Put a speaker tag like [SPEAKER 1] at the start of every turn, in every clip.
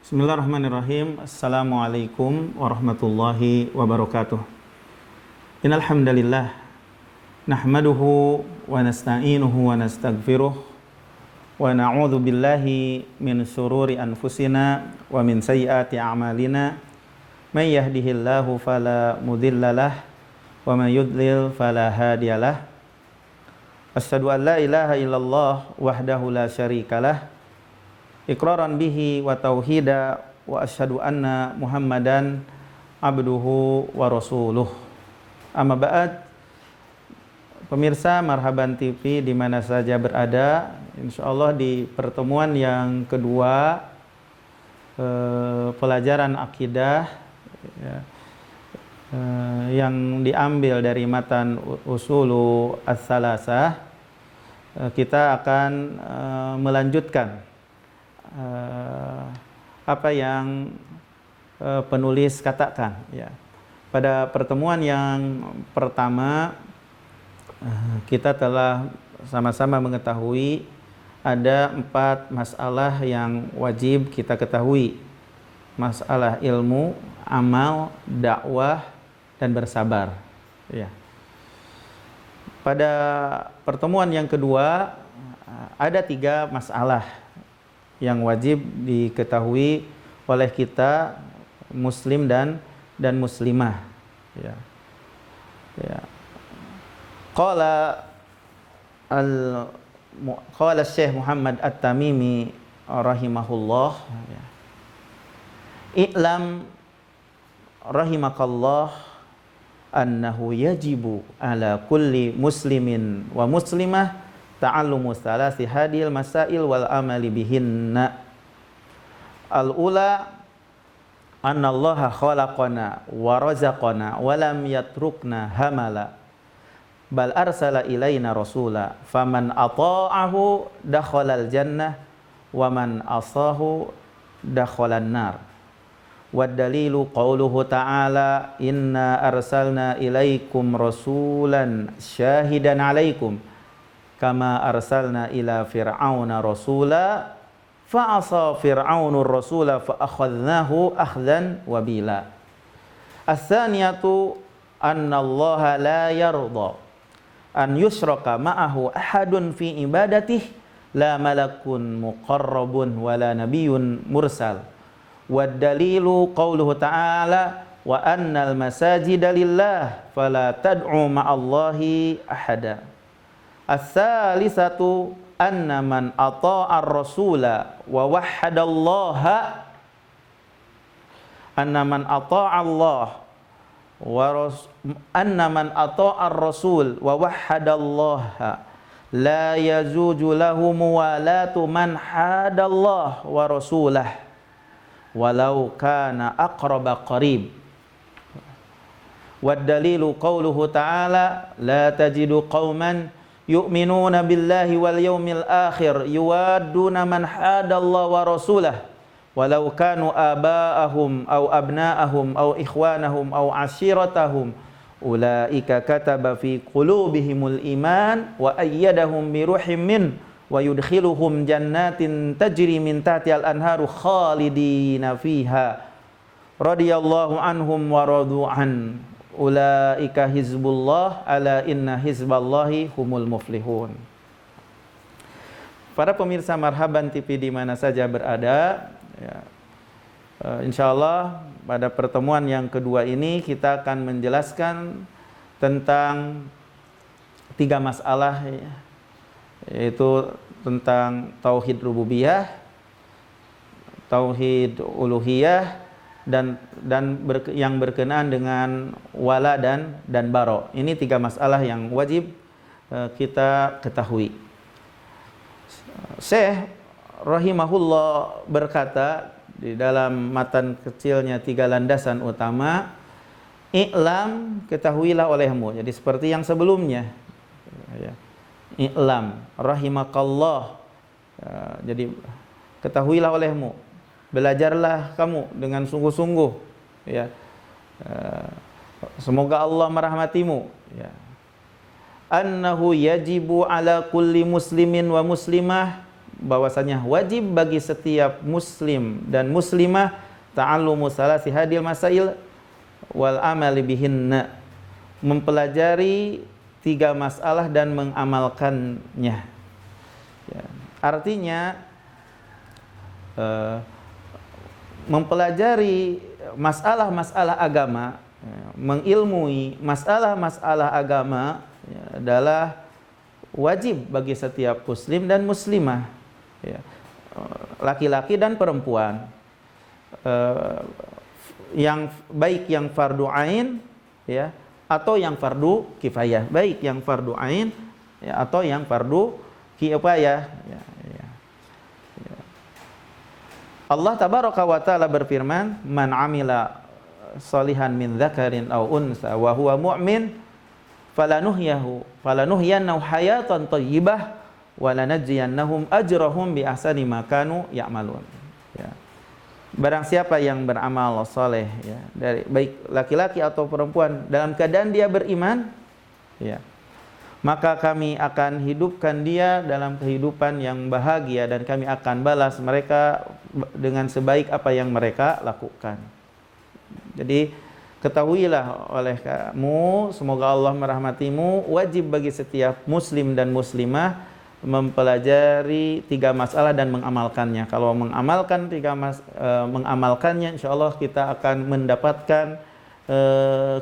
[SPEAKER 1] Bismillahirrahmanirrahim. Assalamualaikum warahmatullahi wabarakatuh. Innal hamdalillah nahmaduhu wa nasta'inuhu wa nastaghfiruh wa na'udzu billahi min shururi anfusina wa min sayyiati a'malina. May yahdihillahu fala mudhillalah wa may yudlil fala hadiyalah. Asyhadu an la ilaha illallah wahdahu la syarikalah iqraran bihi wa tauhida wa asyhadu anna Muhammadan abduhu wa rasuluh. Amma ba'd. Pemirsa Marhaban TV di mana saja berada, insyaallah di pertemuan yang kedua pelajaran akidah yang diambil dari matan Usulu Ats-Tsalatsah, kita akan melanjutkan apa yang penulis katakan ya. Pada pertemuan yang pertama kita telah sama-sama mengetahui ada 4 masalah yang wajib kita ketahui. Masalah ilmu, amal, dakwah, dan bersabar ya. Pada pertemuan yang kedua ada 3 masalah yang wajib diketahui oleh kita muslim dan muslimah ya. Qala Syekh Muhammad At-Tamimi rahimahullah ya. I'lam rahimakallah annahu yajibu ala kulli muslimin wa muslimah ta'allumu tsalasi hadil masail wal amali bihinna. Al-ula anna Allah khalaqana wa razaqana wa lam yatrukna hamala bal arsala ilaina rasula faman ata'ahu dakhalal jannah wa man asahu dakhalan nar. Wad dalilu qauluhu ta'ala inna arsalna ilaikum rasulan syahidan 'alaikum kama arsalna ila fir'auna rasula fa'asa fir'aunur rasula fa'akhadnahu akhdan wabila. As-tsaniyatu anna Allah la yarda an yushraka ma'ahu ahadun fi ibadatihi la malakun muqarrabun wala nabiyyun mursal. Wad dalilu qauluhu ta'ala wa annal masajida lillah fala tad'u ma'allahi ahada. As-salisatu anna man ata'a ar-rasula wa wahhadallaha anna man ata'a Allah wa anna man ata'a ar-rasul wa wahhadallaha la yazuju lahu muwalatu man hadallah wa rasulah walau kana aqraba qarib. Wad dalilu qauluhu ta'ala la tajidu qauman yu'minuna billahi wal yawmil akhir yuwadduna man hadallaha wa rasulah walau kanu aba'ahum aw abna'ahum aw ikhwanahum aw ashiratahum ulaika kataba fi qulubihimul iman wa ayyadahum bi ruhim min wa yudkhiluhum jannatin tajri min tahtihal anharu khalidina fiha radhiyallahu anhum wa radu an. Ulaika hizbullah ala inna hizballahi humul muflihun. Para pemirsa Marhaban TV di mana saja berada ya, insyaallah pada pertemuan yang kedua ini kita akan menjelaskan tentang 3 masalah ya, yaitu tentang tauhid rububiyah, tauhid uluhiyah, dan yang berkenaan dengan wala dan baro. Ini 3 masalah yang wajib kita ketahui. Syekh rahimahullah berkata di dalam matan kecilnya 3 landasan utama, i'lam, ketahuilah olehmu. Jadi seperti yang sebelumnya ya. I'lam rahimakallah ya, jadi ketahuilah olehmu, belajarlah kamu dengan sungguh-sungguh ya. Semoga Allah merahmatimu ya. Annahu yajibu ala kulli muslimin wa muslimah bahwasanya wajib bagi setiap muslim dan muslimah ta'allumu salasi hadil masail wal amali bihinna, mempelajari 3 masalah dan mengamalkannya. Ya. Artinya mempelajari masalah-masalah agama, mengilmui masalah-masalah agama adalah wajib bagi setiap muslim dan muslimah, ya, laki-laki dan perempuan, yang baik yang fardu ain, ya, atau yang fardu kifayah, baik yang fardu ain, ya, atau yang fardu kifayah, ya, ya. Allah tabaraka wa taala berfirman, man amila salihan min dzakarin aw unsa wa huwa mu'min falanuhyiyannahu hayatan thayyibah wa lanajziyannahum ajrahum bi ahsani ma kanu ya'malun. Ya. Barang siapa yang beramal saleh, ya, dari baik laki-laki atau perempuan dalam keadaan dia beriman, ya, maka kami akan hidupkan dia dalam kehidupan yang bahagia dan kami akan balas mereka dengan sebaik apa yang mereka lakukan. Jadi ketahuilah oleh kamu, semoga Allah merahmatimu, wajib bagi setiap muslim dan muslimah mempelajari 3 masalah dan mengamalkannya. Kalau mengamalkan mengamalkannya, insya Allah kita akan mendapatkan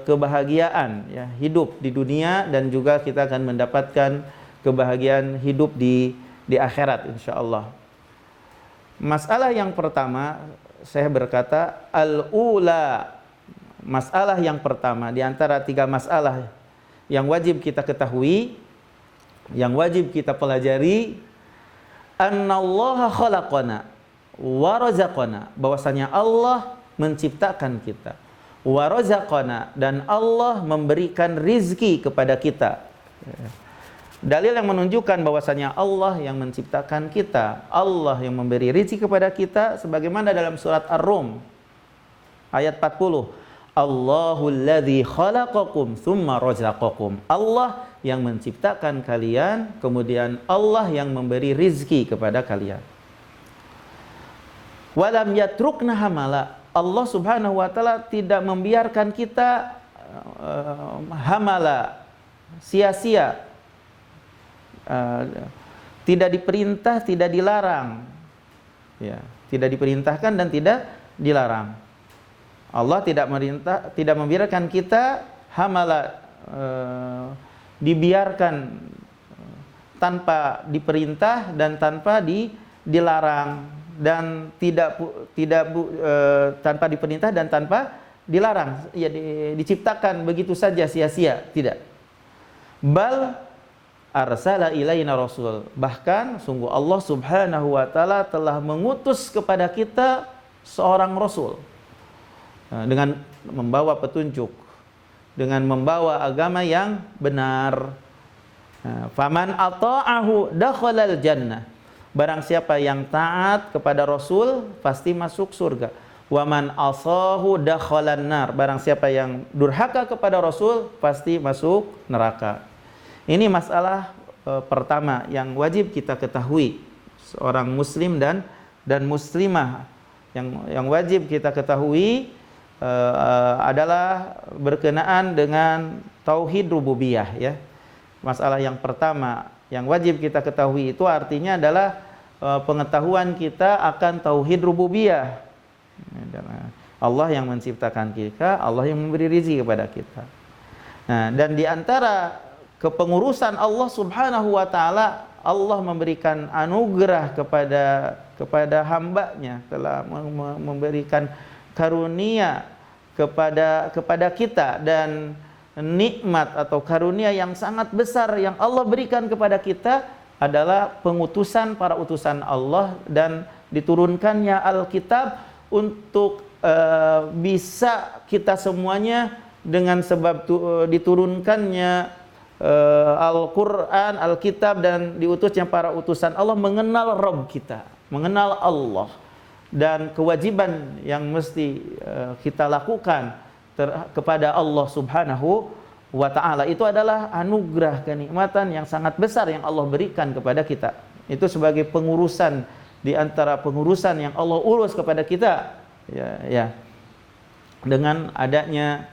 [SPEAKER 1] kebahagiaan, ya, hidup di dunia, dan juga kita akan mendapatkan kebahagiaan hidup di akhirat, insya Allah. Masalah yang pertama, saya berkata al-ula, masalah yang pertama di antara 3 masalah yang wajib kita ketahui, yang wajib kita pelajari, annallaha khalaqana wa razaqana, bahwasanya Allah menciptakan kita, wa razaqana, dan Allah memberikan rizki kepada kita. Dalil yang menunjukkan bahwasanya Allah yang menciptakan kita, Allah yang memberi rizki kepada kita, sebagaimana dalam surat Ar-Rum ayat 40. Allahul ladzi khalaqakum tsumma razaqakum. Allah yang menciptakan kalian, kemudian Allah yang memberi rizki kepada kalian. Walam yatrukna hamala. Allah Subhanahu wa taala tidak membiarkan kita hamala, sia-sia. Tidak diperintah, tidak dilarang. Ya, tidak diperintahkan dan tidak dilarang. Allah tidak membiarkan kita hamala, dibiarkan tanpa diperintah dan tanpa dilarang, dan tanpa diperintah dan tanpa dilarang, ya, diciptakan begitu saja sia-sia, tidak. Bal arsala ilaina rasul, bahkan sungguh Allah Subhanahu wa taala telah mengutus kepada kita seorang rasul dengan membawa petunjuk, dengan membawa agama yang benar. Faman ata'ahu dakhalal jannah, barang siapa yang taat kepada Rasul pasti masuk surga. Waman asahu dakhalan nar, barang siapa yang durhaka kepada Rasul pasti masuk neraka. Ini masalah pertama yang wajib kita ketahui, seorang muslim dan muslimah yang wajib kita ketahui adalah berkenaan dengan tauhid rububiyah, ya. Masalah yang pertama yang wajib kita ketahui itu artinya adalah pengetahuan kita akan tauhid rububiyah. Allah yang menciptakan kita, Allah yang memberi rezeki kepada kita. Nah, dan di antara kepengurusan Allah Subhanahu wa taala, Allah memberikan anugerah kepada hambanya, telah memberikan karunia kepada kita, dan nikmat atau karunia yang sangat besar yang Allah berikan kepada kita adalah pengutusan para utusan Allah dan diturunkannya Alkitab untuk bisa kita semuanya, dengan sebab diturunkannya Al-Quran, Alkitab, dan diutusnya para utusan Allah, mengenal Rabb kita, mengenal Allah, dan kewajiban yang mesti kita lakukan kepada Allah Subhanahu wa ta'ala. Itu adalah anugerah, kenikmatan yang sangat besar yang Allah berikan kepada kita. Itu sebagai pengurusan di antara pengurusan yang Allah urus kepada kita, ya. Dengan adanya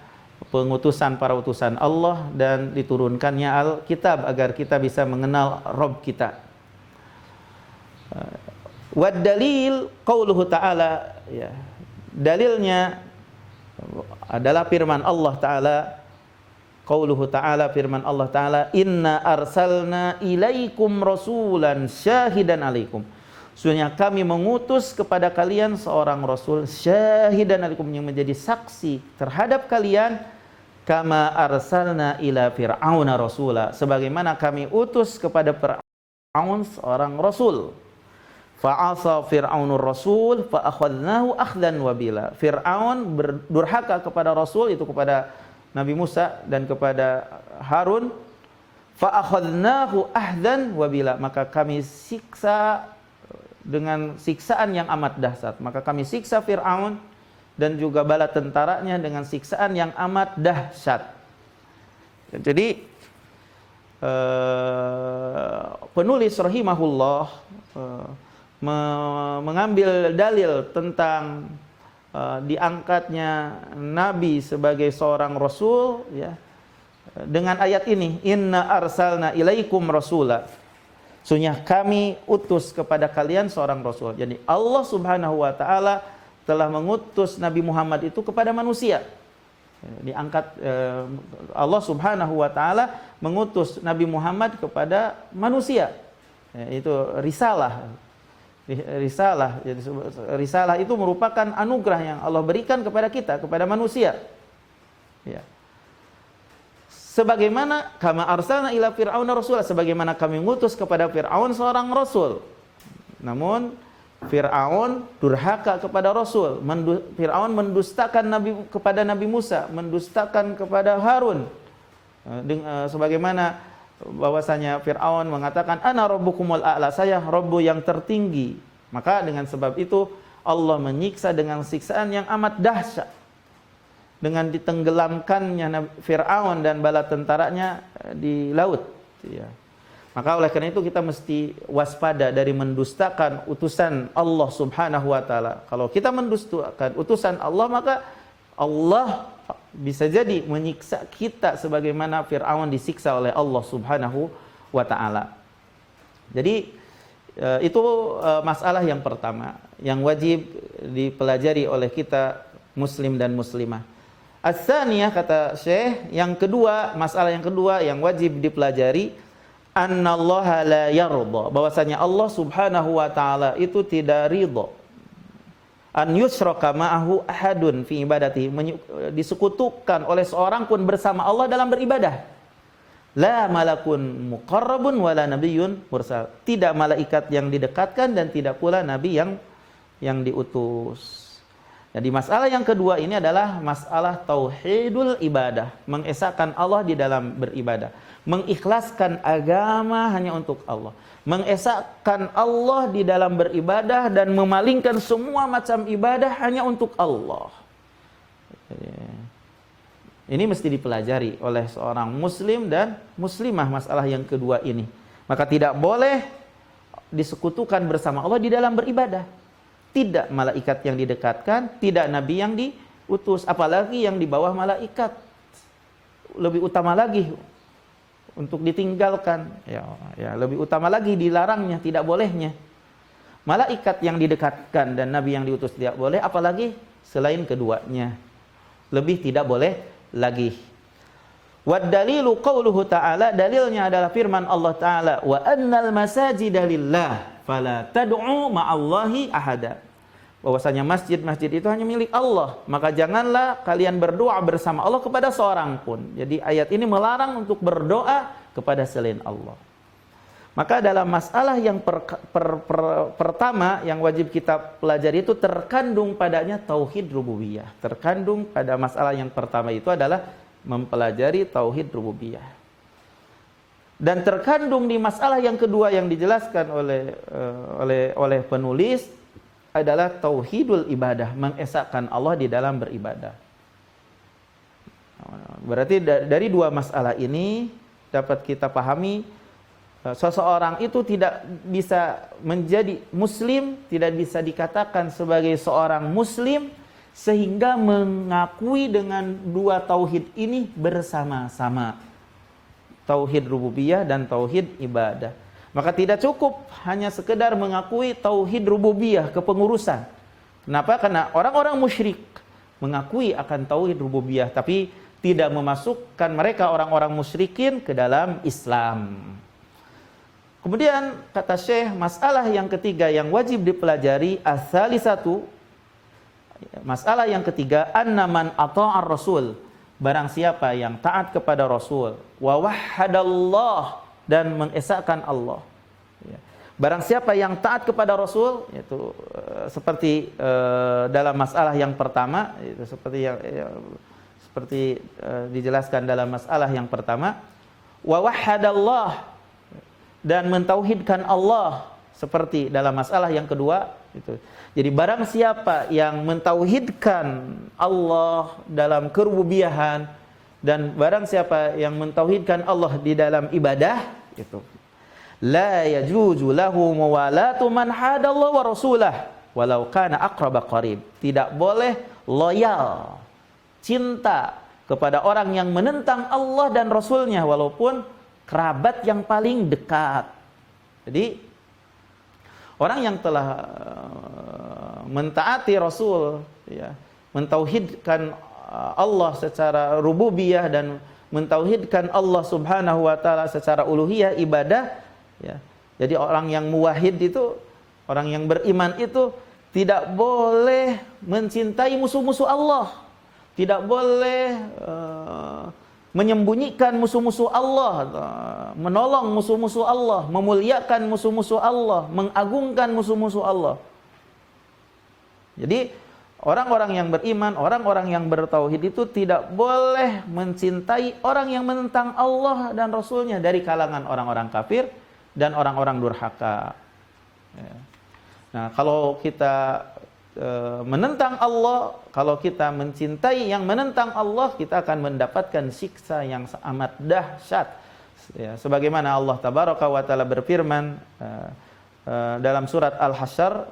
[SPEAKER 1] pengutusan para utusan Allah dan diturunkannya Alkitab agar kita bisa mengenal Rabb kita. Wad dalil qauluhu ta'ala, ya. Dalilnya adalah firman Allah Ta'ala, qauluhu ta'ala, firman Allah Ta'ala, inna arsalna ilaikum rasulan syahidan alaikum. Sesungguhnya kami mengutus kepada kalian seorang rasul syahidan alaikum, yang menjadi saksi terhadap kalian, kama arsalna ila fir'auna rasula, sebagaimana kami utus kepada Fir'aun seorang rasul. Fa'asa fir'aunur rasul fa akhadnahu akhdan wabila. Fir'aun berdurhaka kepada rasul, itu kepada Nabi Musa dan kepada Harun. Fa akhadnahu ahdan wabila, maka kami siksa dengan siksaan yang amat dahsyat. Maka kami siksa Fir'aun dan juga bala tentaranya dengan siksaan yang amat dahsyat. Jadi penulis rahimahullah mengambil dalil tentang diangkatnya Nabi sebagai seorang rasul, ya, dengan ayat ini, inna arsalna ilaikum rasula. Sesungguhnya kami utus kepada kalian seorang rasul. Jadi Allah Subhanahu wa taala telah mengutus Nabi Muhammad itu kepada manusia. Diangkat Allah Subhanahu wa taala mengutus Nabi Muhammad kepada manusia. Itu risalah. Risalah. Jadi risalah itu merupakan anugerah yang Allah berikan kepada kita, kepada manusia. Ya. Sebagaimana kama arsalna ila fir'auna rasula, sebagaimana kami mengutus kepada Fir'aun seorang rasul. Namun Fir'aun durhaka kepada rasul. Fir'aun mendustakan kepada Nabi Musa, mendustakan kepada Harun. Sebagaimana bahwasanya Fir'aun mengatakan ana rabbukumul a'la, saya Rabbu yang tertinggi. Maka dengan sebab itu Allah menyiksa dengan siksaan yang amat dahsyat, dengan ditenggelamkannya Fir'aun dan bala tentaranya di laut, ya. Maka oleh karena itu kita mesti waspada dari mendustakan utusan Allah Subhanahu wa taala. Kalau kita mendustakan utusan Allah, maka Allah bisa jadi menyiksa kita sebagaimana Fir'aun disiksa oleh Allah Subhanahu wa taala. Jadi itu masalah yang pertama yang wajib dipelajari oleh kita muslim dan muslimah. As-saniyah, kata Syekh, yang kedua, masalah yang kedua yang wajib dipelajari, annallaha la yarda, bahwasanya Allah Subhanahu wa taala itu tidak ridha an yusyraka ma'ahu ahadun fi ibadati, disekutukan oleh seorang pun bersama Allah dalam beribadah. La malakun muqarrabun wala nabiyyun mursal, tidak malaikat yang didekatkan dan tidak pula nabi yang diutus. Jadi masalah yang kedua ini adalah masalah tauhidul ibadah, mengesahkan Allah di dalam beribadah, mengikhlaskan agama hanya untuk Allah, mengesahkan Allah di dalam beribadah dan memalingkan semua macam ibadah hanya untuk Allah. Ini mesti dipelajari oleh seorang muslim dan muslimah, masalah yang kedua ini. Maka tidak boleh disekutukan bersama Allah di dalam beribadah. Tidak malaikat yang didekatkan, tidak nabi yang diutus, apalagi yang di bawah malaikat. Lebih utama lagi untuk ditinggalkan, ya lebih utama lagi dilarangnya, tidak bolehnya. Malaikat yang didekatkan dan nabi yang diutus tidak boleh, apalagi selain keduanya. Lebih tidak boleh lagi. Wad dalilu qauluhu ta'ala, dalilnya adalah firman Allah Ta'ala, wa annal masajida lillah fala tad'u ma'allahi ahada, bahwasanya masjid-masjid itu hanya milik Allah, maka janganlah kalian berdoa bersama Allah kepada seorang pun. Jadi ayat ini melarang untuk berdoa kepada selain Allah. Maka dalam masalah yang pertama yang wajib kita pelajari itu terkandung padanya tauhid rububiyah. Terkandung pada masalah yang pertama itu adalah mempelajari tauhid rububiyah. Dan terkandung di masalah yang kedua yang dijelaskan oleh penulis adalah tauhidul ibadah, mengesahkan Allah di dalam beribadah. Berarti dari dua masalah ini dapat kita pahami seseorang itu tidak bisa menjadi muslim, tidak bisa dikatakan sebagai seorang muslim sehingga mengakui dengan dua tauhid ini bersama-sama, tauhid rububiyah dan tauhid ibadah. Maka tidak cukup hanya sekedar mengakui tauhid rububiyah kepengurusan. Kenapa? Karena orang-orang musyrik mengakui akan tauhid rububiyah tapi tidak memasukkan mereka orang-orang musyrikin ke dalam Islam. Kemudian kata Syekh, masalah yang ketiga yang wajib dipelajari, ats-tsalisatu, masalah yang ketiga, anna man ata'ar rasul, barang siapa yang taat kepada Rasul, wa wahhadallah, dan mengesahkan Allah. Barang siapa yang taat kepada Rasul, yaitu seperti dalam masalah yang pertama, itu seperti dijelaskan dalam masalah yang pertama, wa wahhadallah, dan mentauhidkan Allah, seperti dalam masalah yang kedua itu. Jadi barang siapa yang mentauhidkan Allah dalam kerububiyahan dan barang siapa yang mentauhidkan Allah di dalam ibadah, itu la yajuzu lahu mawalatu man hadallahu wa rasulah walau kana aqraba qarib. Tidak boleh loyal, cinta kepada orang yang menentang Allah dan Rasulnya walaupun kerabat yang paling dekat. Jadi orang yang telah mentaati Rasul, ya, mentauhidkan Allah secara rububiyah dan mentauhidkan Allah Subhanahu wa taala secara uluhiyah ibadah, ya. Jadi orang yang muwahhid itu, orang yang beriman itu tidak boleh mencintai musuh-musuh Allah, tidak boleh menyembunyikan musuh-musuh Allah, menolong musuh-musuh Allah, memuliakan musuh-musuh Allah, mengagungkan musuh-musuh Allah. Jadi orang-orang yang beriman, orang-orang yang bertauhid itu tidak boleh mencintai orang yang menentang Allah dan Rasulnya dari kalangan orang-orang kafir dan orang-orang durhaka. Nah, kalau kita menentang Allah, kalau kita mencintai yang menentang Allah, kita akan mendapatkan siksa yang amat dahsyat. Ya, sebagaimana Allah Tabaraka wa Ta'ala berfirman dalam surat Al-Hasyr,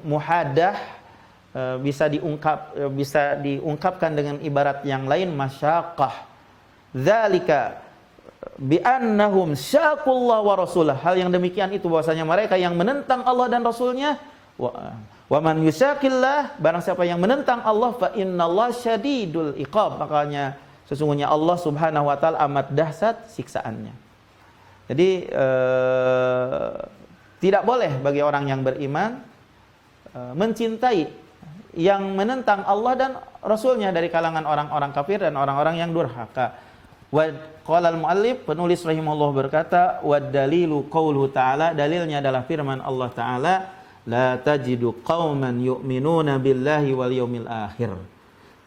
[SPEAKER 1] muhadah bisa diungkapkan dengan ibarat yang lain, masyaqqah. Dzalika bi'annahum syaqullah wa rasulah. Hal yang demikian itu bahwasanya mereka yang menentang Allah dan Rasulnya, wa man yusaqillah, barang siapa yang menentang Allah, fa innallaha syadidul iqab, makanya sesungguhnya Allah Subhanahu wa taala amat dahsyat siksaannya. Jadi tidak boleh bagi orang yang beriman mencintai yang menentang Allah dan Rasulnya dari kalangan orang-orang kafir dan orang-orang yang durhaka. Wa qala al-muallif, penulis rahimahullah berkata, wa dalilu qauluhu ta'ala, dalilnya adalah firman Allah taala, la tajidu qauman yu'minuna billahi wal yawmil akhir.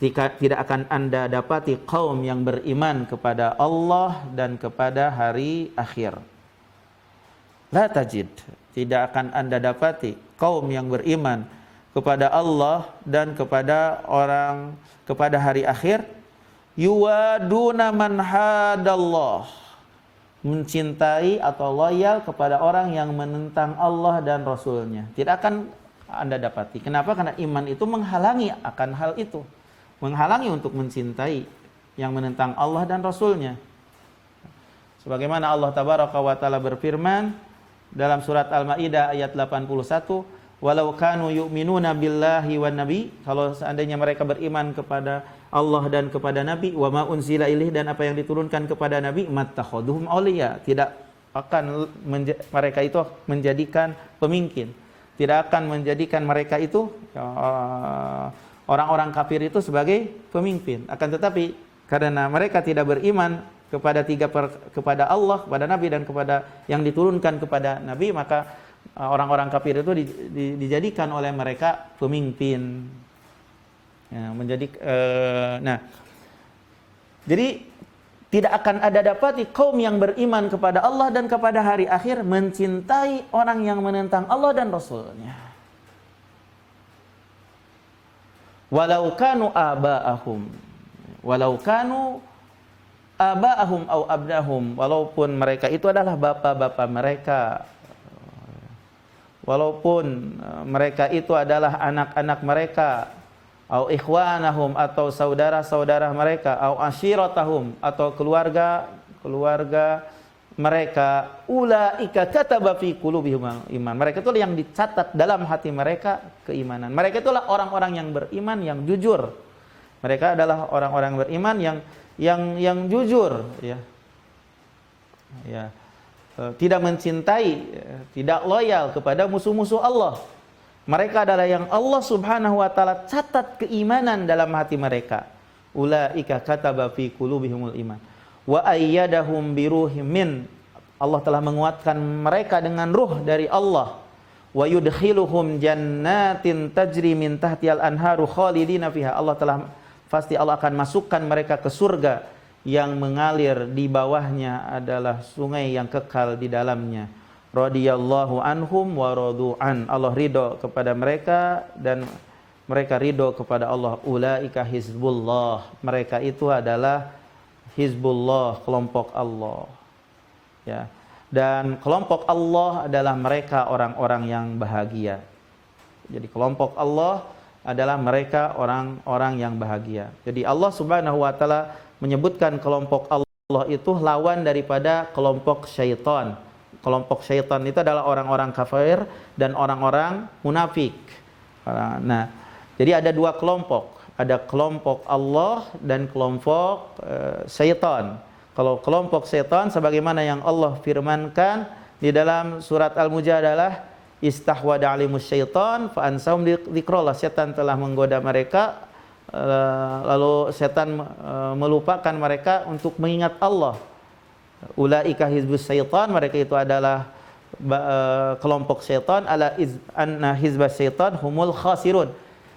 [SPEAKER 1] Tidak akan Anda dapati kaum yang beriman kepada Allah dan kepada hari akhir. La tajid, tidak akan Anda dapati kaum yang beriman kepada Allah dan kepada hari akhir, yuwaduna man hadallah, mencintai atau loyal kepada orang yang menentang Allah dan Rasulnya. Tidak akan Anda dapati. Kenapa? Karena iman itu menghalangi akan hal itu. Menghalangi untuk mencintai yang menentang Allah dan Rasulnya. Sebagaimana Allah Tabaraka wa Ta'ala berfirman dalam surat Al-Maidah ayat 81, walau kanu yu'minuna billahi wan nabi, kalau seandainya mereka beriman kepada Allah dan kepada Nabi, wa ma unzila ilaih, dan apa yang diturunkan kepada Nabi, mattakhaduhum awliya, tidak akan mereka itu menjadikan pemimpin, tidak akan menjadikan mereka itu orang-orang kafir itu sebagai pemimpin. Akan tetapi karena mereka tidak beriman kepada Allah, kepada Nabi dan kepada yang diturunkan kepada Nabi, maka orang-orang kafir itu dijadikan oleh mereka pemimpin. Ya, jadi tidak akan ada dapati kaum yang beriman kepada Allah dan kepada hari akhir mencintai orang yang menentang Allah dan Rasulnya. Walau kanu aba'ahum, walau kanu aba'ahum au abnahum, walaupun mereka itu adalah bapak-bapak mereka, walaupun mereka itu adalah anak-anak mereka, au ikhwanahum, atau saudara-saudara mereka, au ashiratahum, atau keluarga mereka, ulaika kataba fi qulubihim iman. Mereka itulah yang dicatat dalam hati mereka keimanan. Mereka itulah orang-orang yang beriman yang jujur. Mereka adalah orang-orang beriman yang jujur, ya. Ya. Tidak mencintai, tidak loyal kepada musuh-musuh Allah. Mereka adalah yang Allah Subhanahu wa taala catat keimanan dalam hati mereka. Ulaika kataba fi qulubihimul iman wa ayyadahum biruhim min. Allah telah menguatkan mereka dengan ruh dari Allah. Wa yudkhiluhum jannatin tajri min tahtihal anharu khalidina fiha. Pasti Allah akan masukkan mereka ke surga yang mengalir di bawahnya adalah sungai yang kekal di dalamnya. Radhiyallahu anhum wa radu'an. Allah ridho kepada mereka dan mereka ridho kepada Allah. Ulaika hizbullah. Mereka itu adalah hizbullah, kelompok Allah. Ya. Dan kelompok Allah adalah mereka orang-orang yang bahagia. Jadi kelompok Allah adalah mereka orang-orang yang bahagia. Jadi Allah Subhanahu wa taala menyebutkan kelompok Allah itu lawan daripada kelompok syaitan. Kelompok syaitan itu adalah orang-orang kafir dan orang-orang munafik. Nah, jadi ada dua kelompok. Ada kelompok Allah dan kelompok syaitan. Kalau kelompok syaitan sebagaimana yang Allah firmankan di dalam surat Al-Mujadalah, istahwada alimus syaitan fa ansahum dzikrullah. Setan telah menggoda mereka, lalu setan melupakan mereka untuk mengingat Allah. Ulaika hizbus syaitan, mereka itu adalah kelompok syaitan. Anna hizbas syaitan humul khasirun.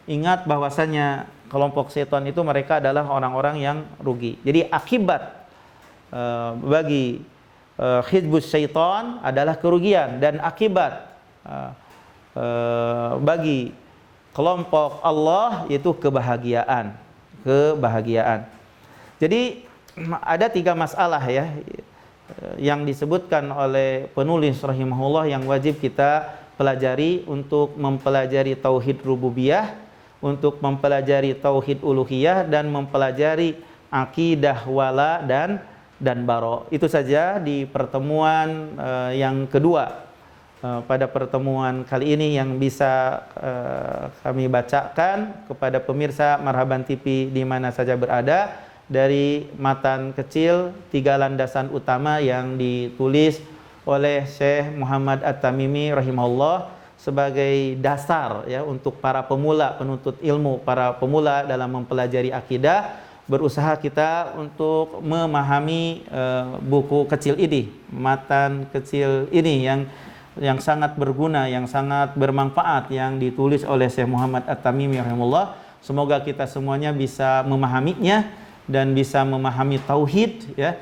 [SPEAKER 1] Ingat bahwasanya kelompok syaitan itu mereka adalah orang-orang yang rugi. Jadi akibat bagi hizbus syaitan adalah kerugian, dan akibat bagi kelompok Allah yaitu kebahagiaan. Jadi ada 3 masalah ya yang disebutkan oleh penulis rahimahullah yang wajib kita pelajari untuk mempelajari tauhid rububiyah, untuk mempelajari tauhid uluhiyah, dan mempelajari akidah wala dan bara. Itu saja di pertemuan yang kedua. Pada pertemuan kali ini yang bisa kami bacakan kepada pemirsa Marhaban TV di mana saja berada, dari matan kecil 3 landasan utama yang ditulis oleh Syekh Muhammad At-Tamimi rahimahullah sebagai dasar ya untuk para pemula penuntut ilmu, para pemula dalam mempelajari akidah. Berusaha kita untuk memahami buku kecil ini, matan kecil ini yang sangat berguna, yang sangat bermanfaat, yang ditulis oleh Syekh Muhammad At-Tamimi rahimahullah. Semoga kita semuanya bisa memahaminya dan bisa memahami tauhid ya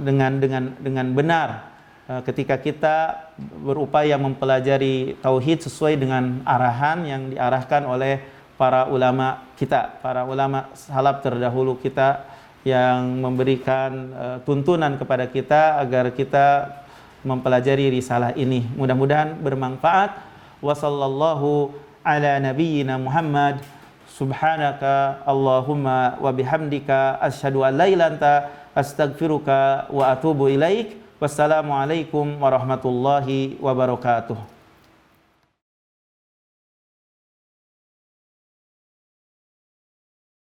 [SPEAKER 1] dengan benar. Ketika kita berupaya mempelajari tauhid sesuai dengan arahan yang diarahkan oleh para ulama kita, para ulama salaf terdahulu kita yang memberikan tuntunan kepada kita agar kita mempelajari risalah ini. Mudah-mudahan bermanfaat. Wa sallallahu ala nabiyyina Muhammad. Subhanaka Allahumma wa bihamdika asyhadu an la ilaha illa anta astaghfiruka wa atubu ilaik. Wassalamualaikum warahmatullahi wabarakatuh.